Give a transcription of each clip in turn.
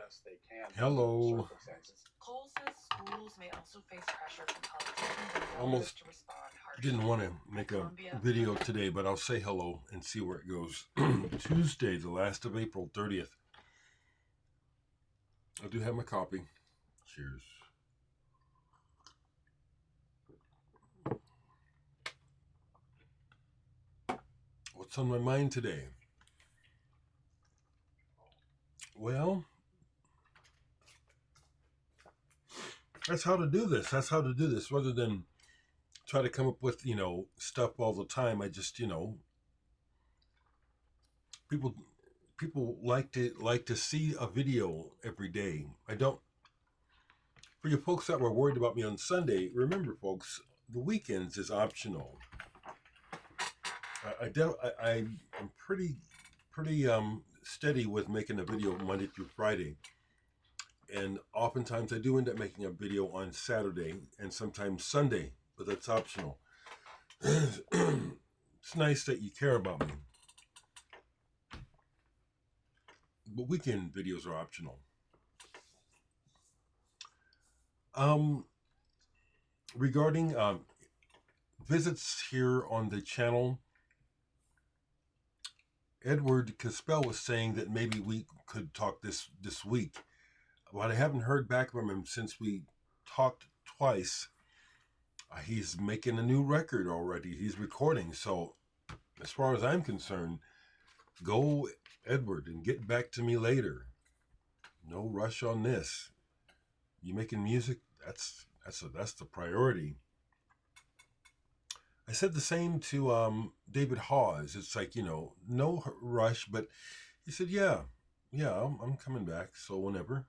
best they can. Hello. Circumstances. Cole says schools may also face pressure from politicians and Almost to respond harshly. Didn't want to make a video today, but I'll say hello and see where it goes. Tuesday, the last of April, 30th. I do have my copy. Cheers. What's on my mind today? Well, that's how to do this. Rather than try to come up with, stuff all the time. I just, people like to see a video every day. I don't. For you folks that were worried about me on Sunday, remember, folks, the weekends is optional. I'm pretty steady with making a video Monday through Friday, and oftentimes I do end up making a video on Saturday and sometimes Sunday, but that's optional. It's nice that you care about me, but weekend videos are optional. Regarding visits here on the channel, Oleg Kostrow was saying that maybe we could talk this week. But I haven't heard back from him since we talked twice. He's making a new record already. He's recording. So as far as I'm concerned, go, Edward, and get back to me later. No rush on this. You making music? That's the priority. I said the same to David Hawes. It's like, no rush, but he said, yeah, I'm coming back. So whenever.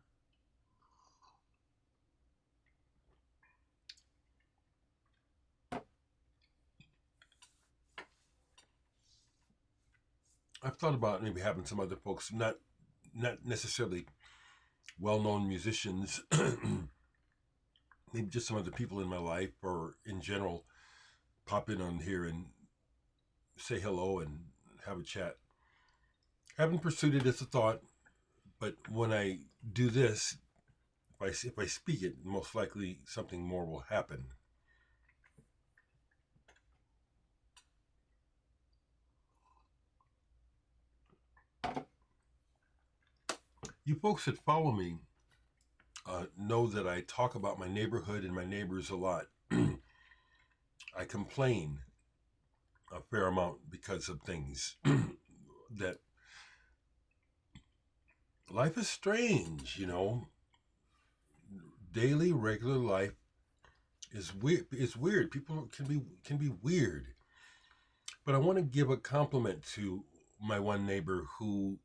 I've thought about maybe having some other folks, not necessarily well-known musicians, maybe just some other people in my life or in general, pop in on here and say hello and have a chat. Haven't pursued it as a thought, but when I do this, if I speak it, most likely something more will happen. You folks that follow me know that I talk about my neighborhood and my neighbors a lot. I complain a fair amount because of things that life is strange, Daily, regular life is weird. It's weird. People can be weird. But I want to give a compliment to my one neighbor who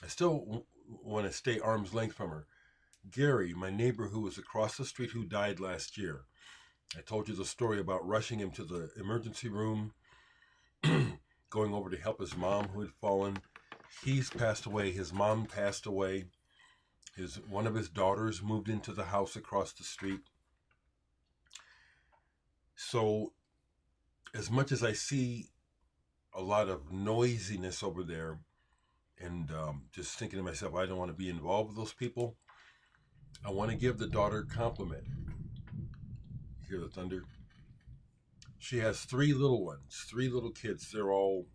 I still want to stay arm's length from her. Gary, my neighbor who was across the street who died last year. I told you the story about rushing him to the emergency room, going over to help his mom who had fallen. He's passed away. His mom passed away. One of his daughters moved into the house across the street. So as much as I see a lot of noisiness over there and just thinking to myself, I don't want to be involved with those people, I want to give the daughter a compliment. You hear the thunder? She has 3 little ones, 3 little kids. They're all,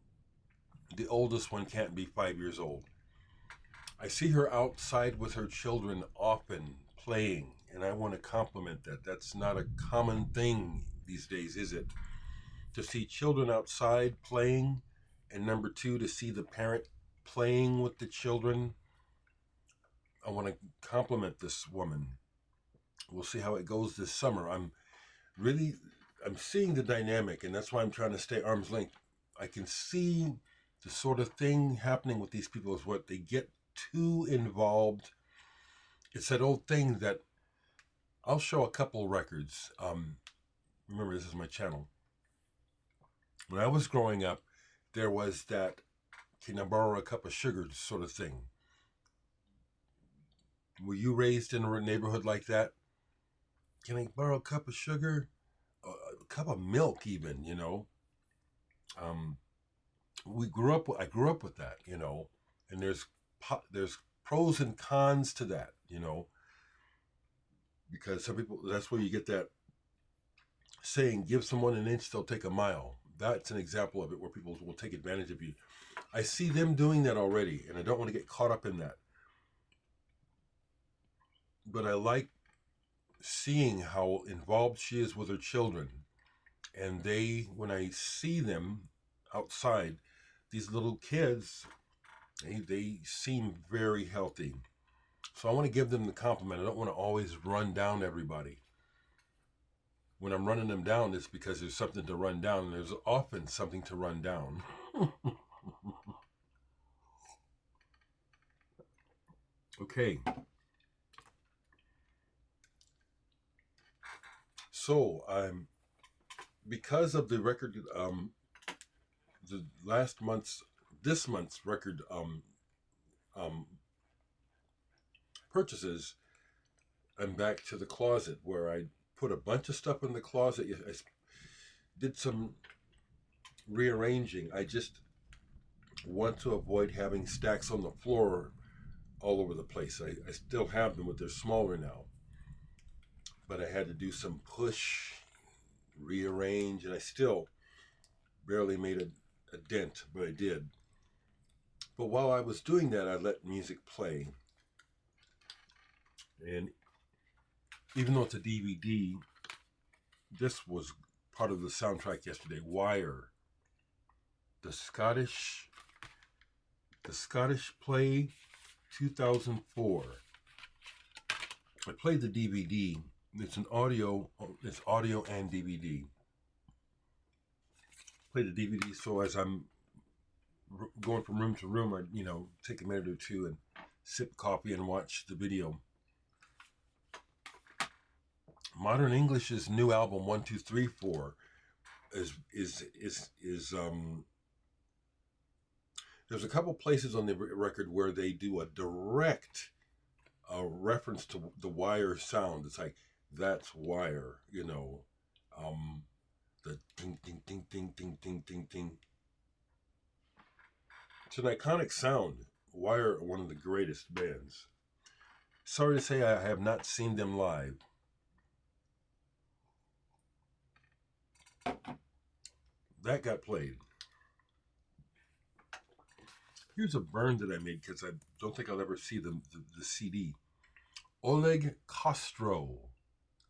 the oldest one can't be 5 years old. I see her outside with her children often playing, and I want to compliment that. That's not a common thing these days, is it? To see children outside playing, and number 2, to see the parent playing with the children. I want to compliment this woman. We'll see how it goes this summer. I'm seeing the dynamic, and that's why I'm trying to stay arm's length. I can see the sort of thing happening with these people is what they get too involved. It's that old thing that I'll show a couple records. Remember, this is my channel. When I was growing up, there was that, can I borrow a cup of sugar sort of thing. Were you raised in a neighborhood like that? Can I borrow a cup of sugar? A cup of milk even, I grew up with that, and there's pros and cons to that, because some people, that's where you get that saying, give someone an inch, they'll take a mile. That's an example of it, where people will take advantage of you. I see them doing that already, and I don't want to get caught up in that. But I like seeing how involved she is with her children. And when I see them outside, these little kids, they seem very healthy. So I want to give them the compliment. I don't want to always run down everybody. When I'm running them down, it's because there's something to run down, and there's often something to run down. Okay. So because of the record, this month's record purchases, I'm back to the closet, where I put a bunch of stuff in the closet. I did some rearranging. I just want to avoid having stacks on the floor all over the place. I still have them, but they're smaller now. But I had to do some push, rearrange, and I still barely made a dent, but I did. But while I was doing that, I let music play. And even though it's a DVD, this was part of the soundtrack yesterday. Wire, the Scottish play, 2004. I played the DVD. It's audio and DVD. Play the DVD, so as I'm going from room to room, I take a minute or two and sip coffee and watch the video. Modern English's new album 1, 2, 3, 4 is there's a couple places on the record where they do a direct reference to the Wire sound. It's like, that's Wire, the ding ding ding ding ding ding ding ding. It's an iconic sound. Wire are one of the greatest bands. Sorry to say I have not seen them live. That got played. Here's a burn that I made, because I don't think I'll ever see the CD. Oleg Kostrow,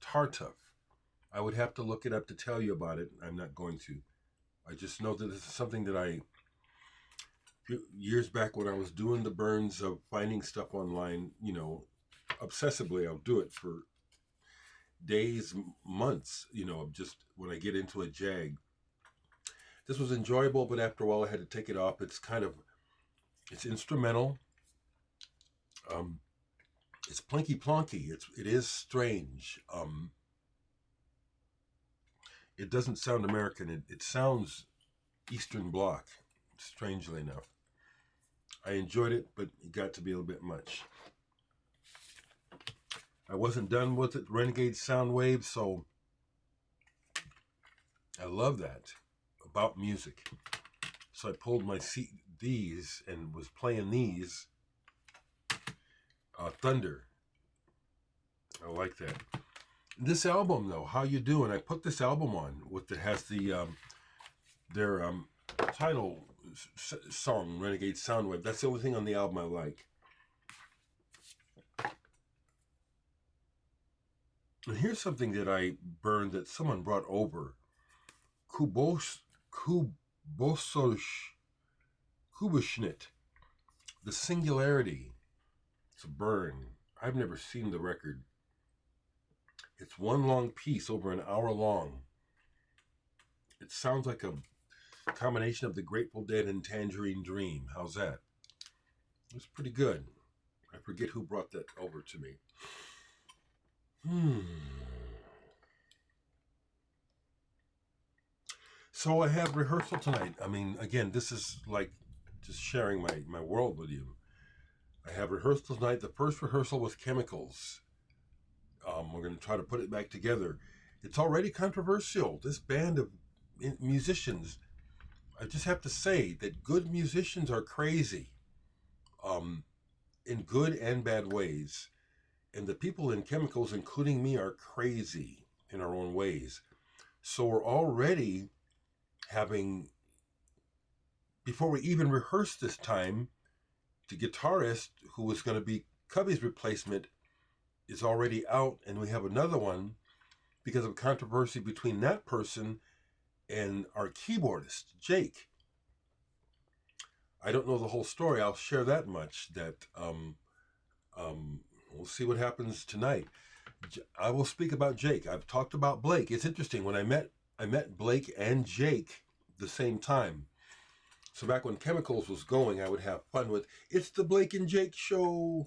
Tartuffe. I would have to look it up to tell you about it. I'm not going to. I just know that this is something that years back when I was doing the burns of finding stuff online, obsessively, I'll do it for days, months, just when I get into a jag. This was enjoyable, but after a while I had to take it off. It's instrumental. It's plinky plonky. It is strange. It doesn't sound American. It sounds Eastern Bloc, strangely enough. I enjoyed it, but it got to be a little bit much. I wasn't done with it. Renegade Soundwave, so I love that about music. So I pulled my these and was playing these. Thunder. I like that. This album, though, How You Doing? I put this album on has their title song, Renegade Soundwave. That's the only thing on the album I like. And here's something that I burned that someone brought over. Kubuschnitt, The Singularity. It's a burn. I've never seen the record. It's one long piece, over an hour long. It sounds like a combination of the Grateful Dead and Tangerine Dream. How's that? It's pretty good. I forget who brought that over to me. So I have rehearsal tonight. I mean, again, this is like just sharing my world with you. I have rehearsal tonight. The first rehearsal with Chemicals. We're going to try to put it back together. It's already controversial. This band of musicians, I just have to say that good musicians are crazy. in good and bad ways. And the people in chemicals, including me, are crazy in our own ways. So we're already having, before we even rehearse this time, the guitarist who was going to be Cubby's replacement is already out, and we have another one because of controversy between that person and our keyboardist, Jake. I don't know the whole story. I'll share that much, that we'll see what happens tonight. I will speak about Jake. I've talked about Blake. It's interesting. When I met Blake and Jake the same time. So back when Chemicals was going, I would have fun with, it's the Blake and Jake show.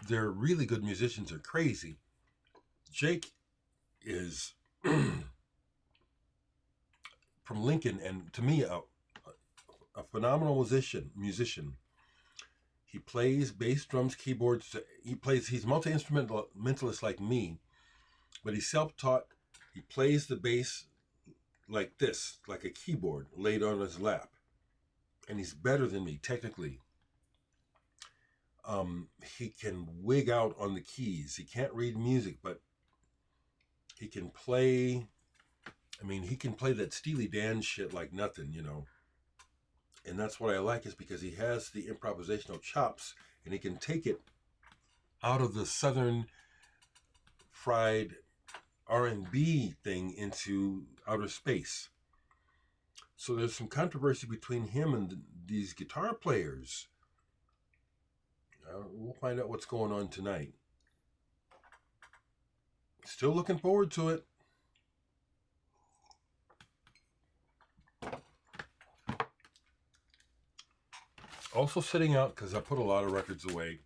They're really good musicians. They're crazy. Jake is from Lincoln, and to me, a phenomenal musician. He plays bass, drums, keyboards. He's multi-instrumentalist like me, but he's self-taught. He plays the bass like this, like a keyboard laid on his lap. And he's better than me technically. He can wig out on the keys. He can't read music, but he can play. I mean, he can play that Steely Dan shit like nothing, And that's what I like, is because he has the improvisational chops, and he can take it out of the Southern fried R&B thing into outer space. So there's some controversy between him and these guitar players. We'll find out what's going on tonight. Still looking forward to it. Also sitting out, because I put a lot of records away,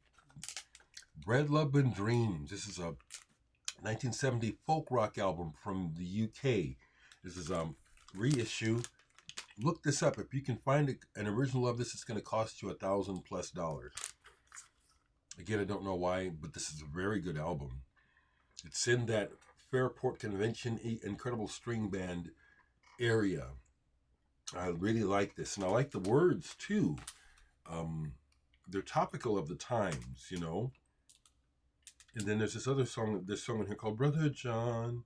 Bread, Love, and Dreams. This is a 1970 folk rock album from the UK. This is a reissue. Look this up. If you can find an original of this, it's going to cost you $1,000+. Again, I don't know why, but this is a very good album. It's in that Fairport Convention Incredible String Band area. I really like this, and I like the words too. They're topical of the times, And then there's this song in here called Brother John.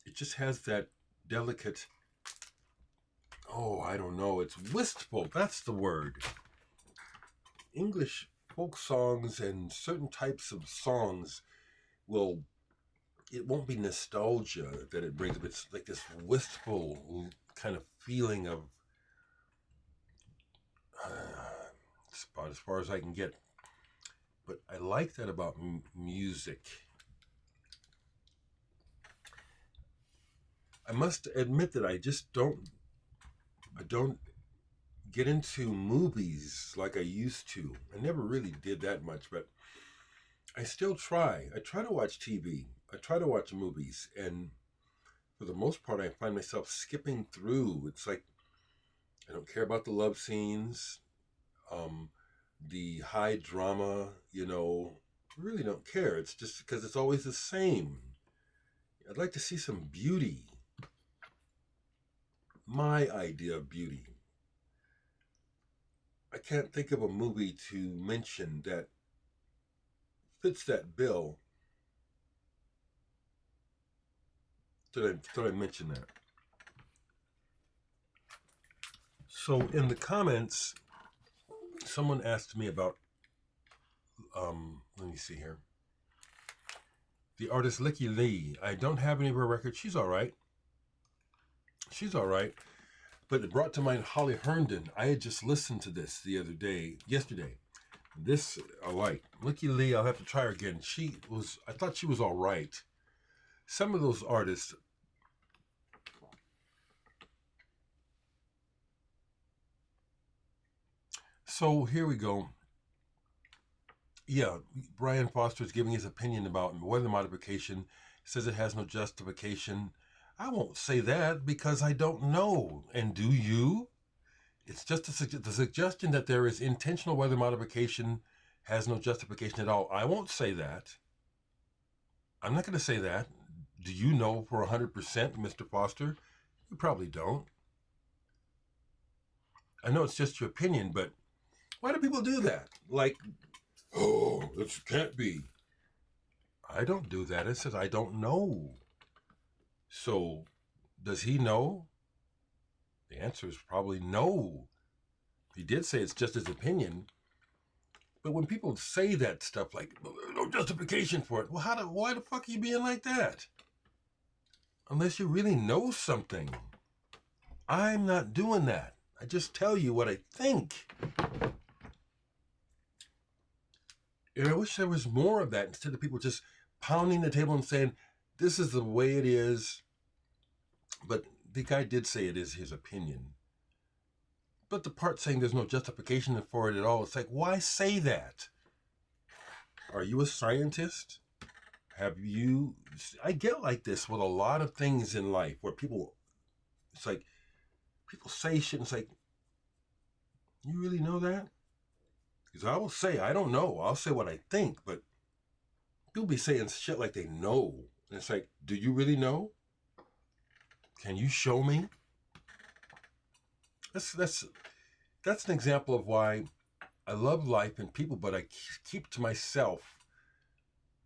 It just has that delicate, I don't know, it's wistful, that's the word. English folk songs and certain types of songs it won't be nostalgia that it brings up. It's like this wistful kind of feeling of, it's about as far as I can get. But I like that about music. I must admit that I don't get into movies like I used to. I never really did that much, but I still try. I try to watch TV. I try to watch movies, and for the most part, I find myself skipping through. It's like I don't care about the love scenes, the high drama, I really don't care. It's just because it's always the same. I'd like to see some beauty. My idea of beauty. I can't think of a movie to mention that fits that bill. Did I mention that? So in the comments, someone asked me about, let me see here. The artist Licky Lee. I don't have any of her records. She's all right. But it brought to mind Holly Herndon. I had just listened to this yesterday. This I like. Licky Lee, I'll have to try her again. I thought she was all right. Some of those artists, so here we go. Yeah, Brian Foster is giving his opinion about weather modification. He says it has no justification. I won't say that because I don't know. And do you? It's just the suggestion that there is intentional weather modification has no justification at all. I won't say that. I'm not going to say that. Do you know for 100%, Mr. Foster? You probably don't. I know it's just your opinion, but Why do people do that? Like, oh, this can't be. I don't do that. It says I don't know. So, does he know? The answer is probably no. He did say it's just his opinion. But when people say that stuff like, there's no justification for it, well, why the fuck are you being like that? Unless you really know something. I'm not doing that. I just tell you what I think. And I wish there was more of that instead of people just pounding the table and saying, this is the way it is. But the guy did say it is his opinion. But the part saying there's no justification for it at all, it's like, why say that? Are you a scientist? I get like this with a lot of things in life where it's like, people say shit and it's like, you really know that? Because I will say, I don't know. I'll say what I think, but people be saying shit like they know. And it's like, do you really know? Can you show me? That's an example of why I love life and people, but I keep to myself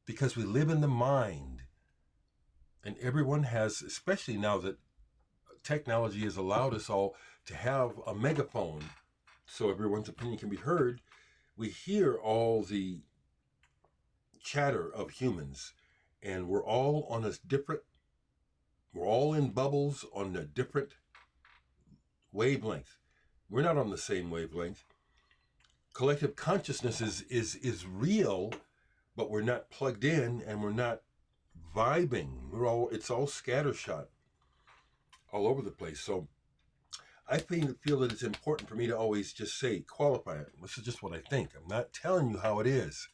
because we live in the mind. And everyone has, especially now that technology has allowed us all to have a megaphone so everyone's opinion can be heard, we hear all the chatter of humans, and we're all in bubbles on a different wavelength. We're not on the same wavelength. Collective consciousness is real, but we're not plugged in and we're not vibing. It's all scattershot all over the place. So I feel that it's important for me to always just say, qualify it. This is just what I think. I'm not telling you how it is.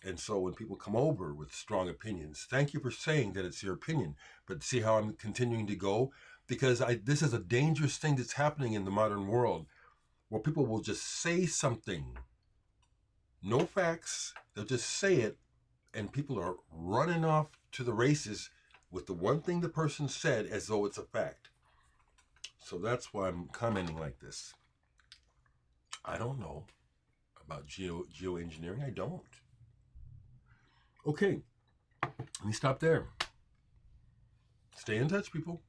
And so when people come over with strong opinions, thank you for saying that it's your opinion. But see how I'm continuing to go? Because this is a dangerous thing that's happening in the modern world where people will just say something. No facts. They'll just say it. And people are running off to the races with the one thing the person said as though it's a fact. So that's why I'm commenting like this. I don't know about geoengineering. I don't. Okay, let me stop there. Stay in touch, people.